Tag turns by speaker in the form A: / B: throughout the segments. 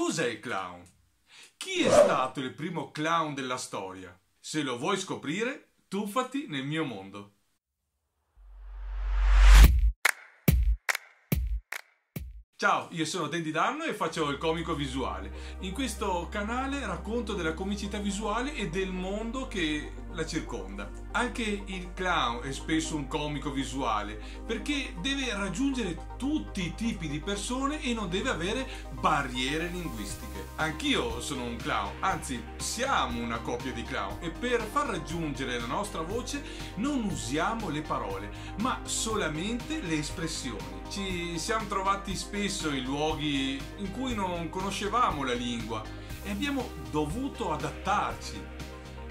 A: Cos'è il clown? Chi è stato il primo clown della storia? Se lo vuoi scoprire, tuffati nel mio mondo. Ciao, io sono Dandy Danno e faccio il comico visuale. In questo canale racconto della comicità visuale e del mondo che la circonda. Anche il clown è spesso un comico visuale perché deve raggiungere tutti i tipi di persone e non deve avere barriere linguistiche. Anch'io sono un clown, anzi siamo una coppia di clown e per far raggiungere la nostra voce non usiamo le parole ma solamente le espressioni. Ci siamo trovati spesso in luoghi in cui non conoscevamo la lingua e abbiamo dovuto adattarci.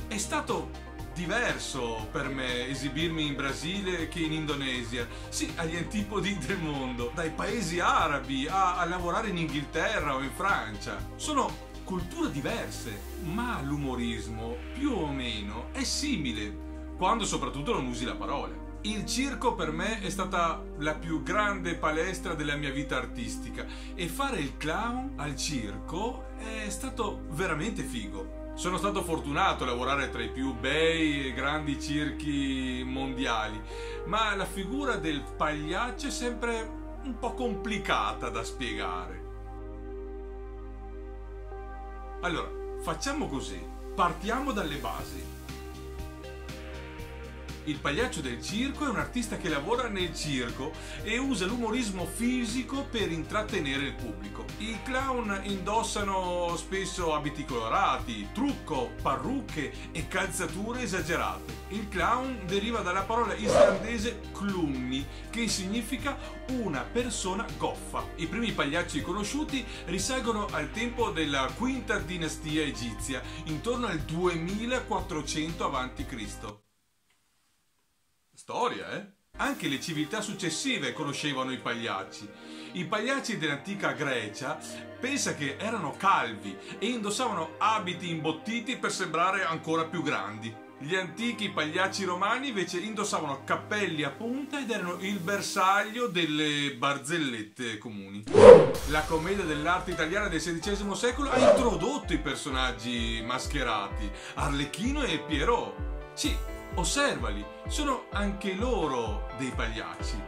A: È stato diverso per me esibirmi in Brasile che in Indonesia, sì, agli antipodi del mondo, dai paesi arabi a lavorare in Inghilterra o in Francia. Sono culture diverse, ma l'umorismo più o meno è simile, quando soprattutto non usi la parola. Il circo per me è stata la più grande palestra della mia vita artistica e fare il clown al circo è stato veramente figo. Sono stato fortunato a lavorare tra i più bei e grandi circhi mondiali, ma la figura del pagliaccio è sempre un po' complicata da spiegare. Allora, facciamo così, partiamo dalle basi. Il pagliaccio del circo è un artista che lavora nel circo e usa l'umorismo fisico per intrattenere il pubblico. I clown indossano spesso abiti colorati, trucco, parrucche e calzature esagerate. Il clown deriva dalla parola islandese klunni, che significa una persona goffa. I primi pagliacci conosciuti risalgono al tempo della quinta dinastia egizia, intorno al 2400 a.C. Storia, eh? Anche le civiltà successive conoscevano i pagliacci. I pagliacci dell'antica Grecia pensa che erano calvi e indossavano abiti imbottiti per sembrare ancora più grandi. Gli antichi pagliacci romani invece indossavano cappelli a punta ed erano il bersaglio delle barzellette comuni. La commedia dell'arte italiana del XVI secolo ha introdotto i personaggi mascherati, Arlecchino e Pierrot. Sì, osservali, sono anche loro dei pagliacci.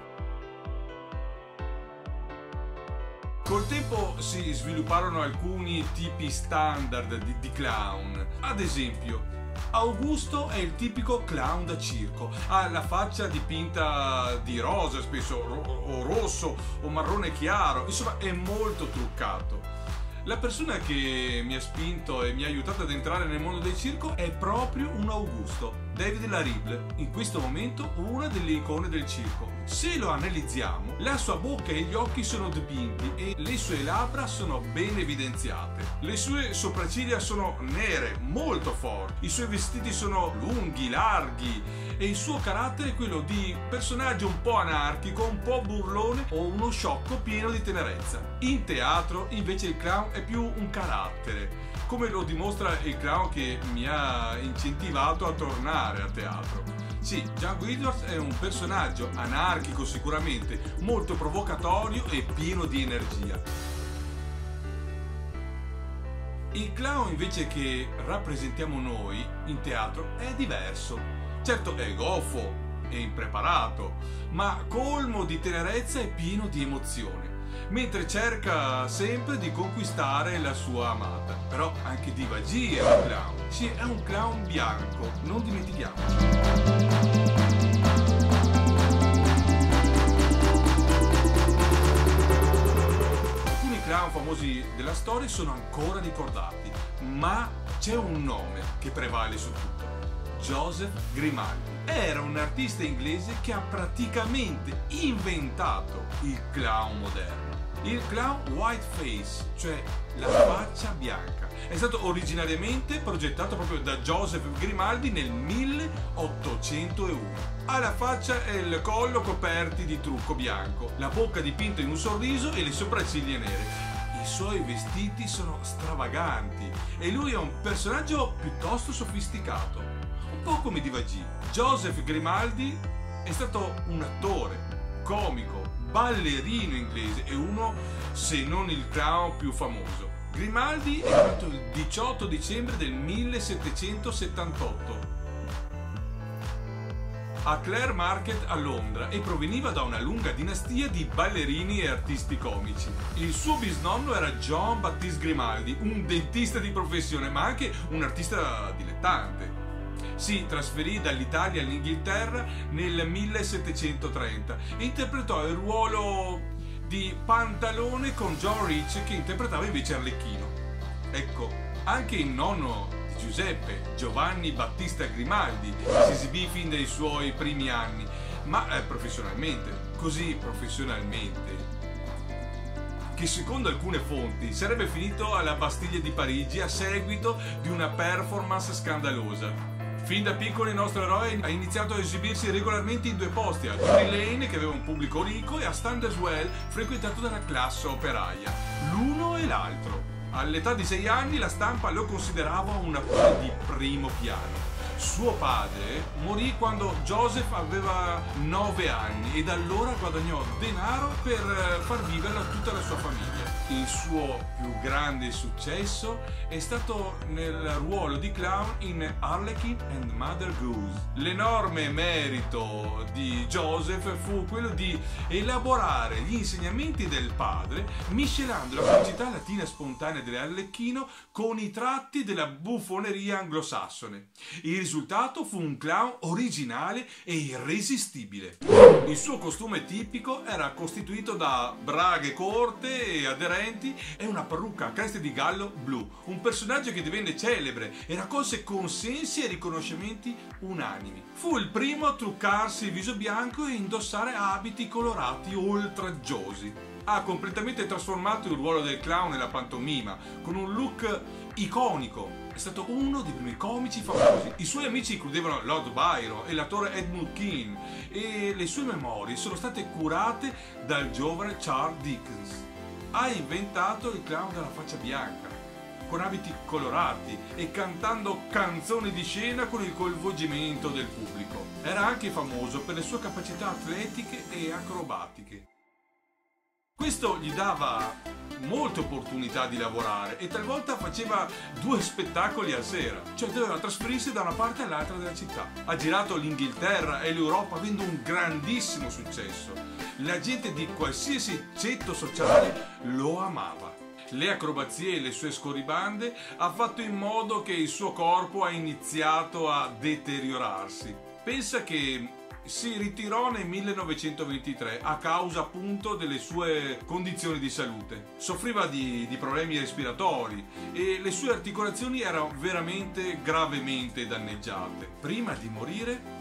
A: Col tempo si svilupparono alcuni tipi standard di clown. Ad esempio, Augusto è il tipico clown da circo. Ha la faccia dipinta di rosa, spesso o rosso o marrone chiaro, insomma è molto truccato. La persona che mi ha spinto e mi ha aiutato ad entrare nel mondo del circo è proprio un Augusto, David Larible, in questo momento una delle icone del circo. Se lo analizziamo, la sua bocca e gli occhi sono dipinti e le sue labbra sono ben evidenziate. Le sue sopracciglia sono nere, molto forti, i suoi vestiti sono lunghi, larghi e il suo carattere è quello di personaggio un po' anarchico, un po' burlone o uno sciocco pieno di tenerezza. In teatro invece il clown è più un carattere, come lo dimostra il clown che mi ha incentivato a tornare a teatro. Sì, Django Edwards è un personaggio anarchico sicuramente, molto provocatorio e pieno di energia. Il clown invece che rappresentiamo noi in teatro è diverso. Certo è goffo e impreparato, ma colmo di tenerezza e pieno di emozione, mentre cerca sempre di conquistare la sua amata. Però anche Divagi è un clown. Sì, è un clown bianco, non dimentichiamoci. Alcuni clown famosi della storia sono ancora ricordati, ma c'è un nome che prevale su tutto: Joseph Grimaldi. Era un artista inglese che ha praticamente inventato il clown moderno. Il clown white face, cioè la faccia bianca, è stato originariamente progettato proprio da Joseph Grimaldi nel 1801. Ha la faccia e il collo coperti di trucco bianco, la bocca dipinta in un sorriso e le sopracciglia nere. I suoi vestiti sono stravaganti e lui è un personaggio piuttosto sofisticato, un po' come Divagi. Joseph Grimaldi è stato un attore, comico, ballerino inglese e uno, se non il clown più famoso. Grimaldi è nato il 18 dicembre del 1778 a Clare Market a Londra e proveniva da una lunga dinastia di ballerini e artisti comici. Il suo bisnonno era John Baptiste Grimaldi, un dentista di professione ma anche un artista dilettante. Si trasferì dall'Italia all'Inghilterra nel 1730 e interpretò il ruolo di Pantalone con John Rich, che interpretava invece Arlecchino. Ecco, anche il nonno Giuseppe, Giovanni Battista Grimaldi, si esibì fin dai suoi primi anni, ma professionalmente, così professionalmente, che secondo alcune fonti sarebbe finito alla Bastiglia di Parigi a seguito di una performance scandalosa. Fin da piccolo il nostro eroe ha iniziato a esibirsi regolarmente in due posti, a Drury Lane, che aveva un pubblico ricco, e a Standards Well, frequentato dalla classe operaia, l'uno e l'altro. All'età di 6 anni la stampa lo considerava un attore di primo piano. Suo padre morì quando Joseph aveva 9 anni e da allora guadagnò denaro per far vivere tutta la sua famiglia. Il suo più grande successo è stato nel ruolo di clown in Harlequin and Mother Goose. L'enorme merito di Joseph fu quello di elaborare gli insegnamenti del padre miscelando la comicità latina spontanea dell'Arlecchino con i tratti della buffoneria anglosassone. Il risultato fu un clown originale e irresistibile. Il suo costume tipico era costituito da braghe corte e aderenti e una parrucca a creste di gallo blu, un personaggio che divenne celebre e raccolse consensi e riconoscimenti unanimi. Fu il primo a truccarsi il viso bianco e indossare abiti colorati oltraggiosi. Ha completamente trasformato il ruolo del clown nella pantomima, con un look iconico. È stato uno dei primi comici famosi. I suoi amici includevano Lord Byron e l'attore Edmund Kean, e le sue memorie sono state curate dal giovane Charles Dickens. Ha inventato il clown dalla faccia bianca, con abiti colorati e cantando canzoni di scena con il coinvolgimento del pubblico. Era anche famoso per le sue capacità atletiche e acrobatiche. Questo gli dava molte opportunità di lavorare e talvolta faceva 2 spettacoli a sera, cioè doveva trasferirsi da una parte all'altra della città. Ha girato l'Inghilterra e l'Europa avendo un grandissimo successo. La gente di qualsiasi ceto sociale lo amava. Le acrobazie e le sue scorribande ha fatto in modo che il suo corpo ha iniziato a deteriorarsi. Pensa che si ritirò nel 1923 a causa appunto delle sue condizioni di salute. Soffriva di problemi respiratori e le sue articolazioni erano veramente gravemente danneggiate. Prima di morire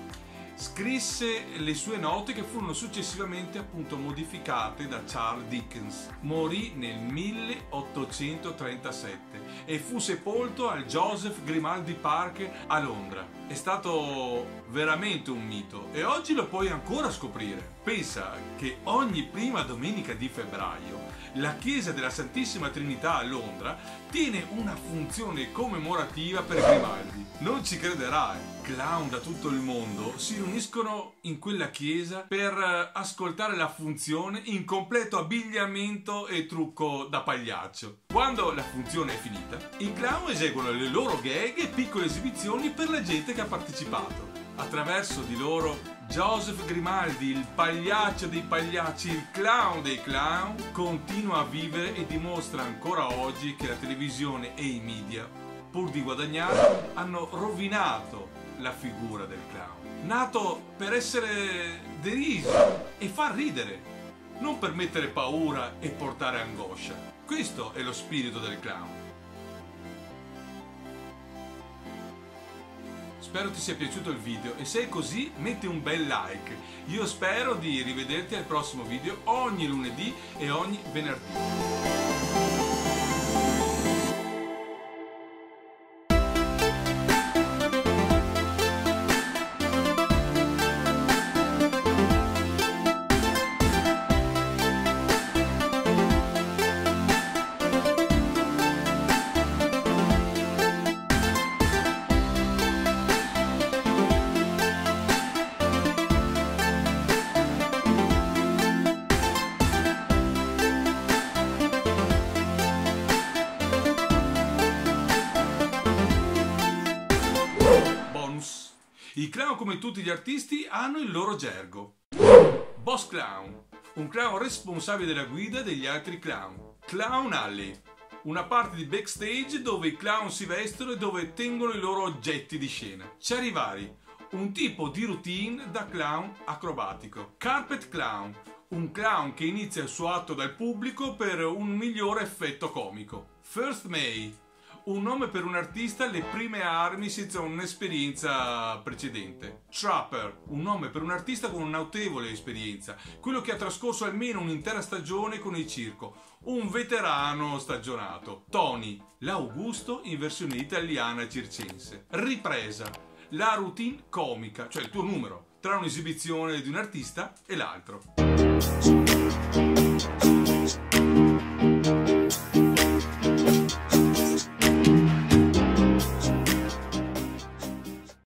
A: scrisse le sue note che furono successivamente appunto modificate da Charles Dickens. Morì nel 1837 e fu sepolto al Joseph Grimaldi Park a Londra. È stato veramente un mito e oggi lo puoi ancora scoprire. Pensa che ogni prima domenica di febbraio la chiesa della Santissima Trinità a Londra tiene una funzione commemorativa per Grimaldi. Non ci crederai, clown da tutto il mondo si riuniscono in quella chiesa per ascoltare la funzione in completo abbigliamento e trucco da pagliaccio. Quando la funzione è finita, i clown eseguono le loro gag e piccole esibizioni per la gente che ha partecipato. Attraverso di loro Joseph Grimaldi, il pagliaccio dei pagliacci, il clown dei clown, continua a vivere e dimostra ancora oggi che la televisione e i media, pur di guadagnare, hanno rovinato la figura del clown. Nato per essere deriso e far ridere, non per mettere paura e portare angoscia. Questo è lo spirito del clown. Spero ti sia piaciuto il video e se è così metti un bel like. Io spero di rivederti al prossimo video ogni lunedì e ogni venerdì. I clown, come tutti gli artisti, hanno il loro gergo. Boss clown, un clown responsabile della guida degli altri clown. Clown alley, una parte di backstage dove i clown si vestono e dove tengono i loro oggetti di scena. Charivari, un tipo di routine da clown acrobatico. Carpet clown, un clown che inizia il suo atto dal pubblico per un migliore effetto comico. First May, un nome per un artista alle prime armi senza un'esperienza precedente. Trapper, un nome per un artista con una notevole esperienza, quello che ha trascorso almeno un'intera stagione con il circo, un veterano stagionato. Tony, l'Augusto in versione italiana circense. Ripresa, la routine comica, cioè il tuo numero tra un'esibizione di un artista e l'altro.